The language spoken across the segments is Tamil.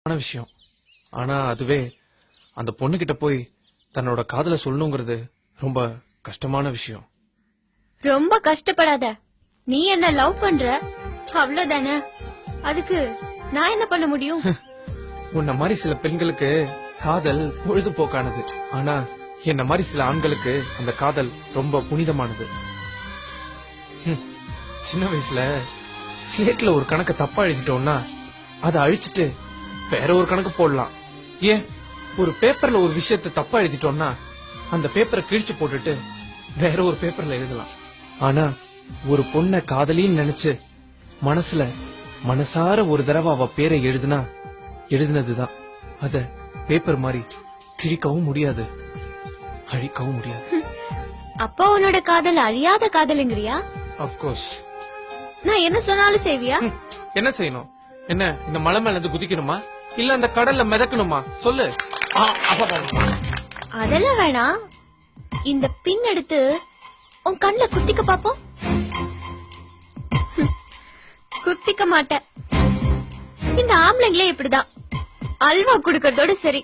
விஷயம். ஆனா அதுவே அந்த பொண்ணுகிட்ட போய் தன்னோட காதல சொல்லணுங்கிறது ரொம்ப கஷ்டமான விஷயம். ரொம்ப கஷ்டப்படாத. நீ என்ன லவ் பண்ற அவ்வளவுதானே. அதுக்கு நான் என்ன பண்ண முடியும்? உன்ன மாதிரி சில பெண்களுக்கு காதல் பொழுதுபோக்கானது. ஆனா என்ன மாதிரி சில ஆண்களுக்கு அந்த காதல் ரொம்ப புனிதமானது. சின்ன வயசுல ஸ்லேட்ல ஒரு கணக்கு தப்பா எழுதிட்டோம்னா அதை அழிச்சிட்டு வேற ஒரு கணக்கு போடலாம். ஏன் ஒரு பேப்பர்ல ஒரு விஷயத்தை தப்பா எழுதிட்டோம்னா அந்த பேப்பரை கிழிச்சு போட்டுட்டு வேற ஒரு பேப்பர்ல எழுதலாம். ஆனா ஒரு பொண்ண காதலின்னு நினைச்சு மனசுல மனசார ஒரு தடவை அவ பேரை எழுதுனதுதான். அத பேப்பர் மாதிரி கிழிக்கவும் முடியாது, அழிக்கவும் முடியாது. அப்பா உன்னோட காதல் அழியாத காதலுங்கிறியா? அப்கோர்ஸ். நான் என்ன சொன்னாலும் செய்வியா? என்ன செய்யணும்? என்ன இந்த மலை மேல இருந்து குதிக்கணுமா இல்ல அந்த கடல்ல மிதக்கணுமா சொல்லு. அதெல்லாம் வேணாம். இந்த பின் எடுத்து உன் கண்ணுல குத்திக்க பாப்போம். குத்திக்க மாட்டேன். இந்த ஆம்பளைங்களே இப்படிதான், அல்வா குடுக்கறதோட சரி.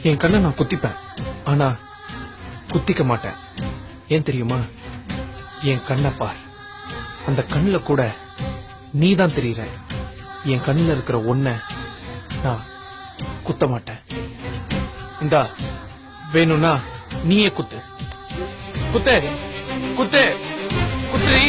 என் கண்ணை நான் குத்திப்பேன், ஆனா குத்திக்க மாட்டேன். ஏன் தெரியுமா? என் கண்ணை பார், அந்த கண்ணுல கூட நீதான் தெரியற. என் கண்ணுல இருக்கிற ஒன்ன நான் குத்த மாட்டேன். இந்தா வேணும்னா நீயே குத்து. குத்து குத்து குத்துறி.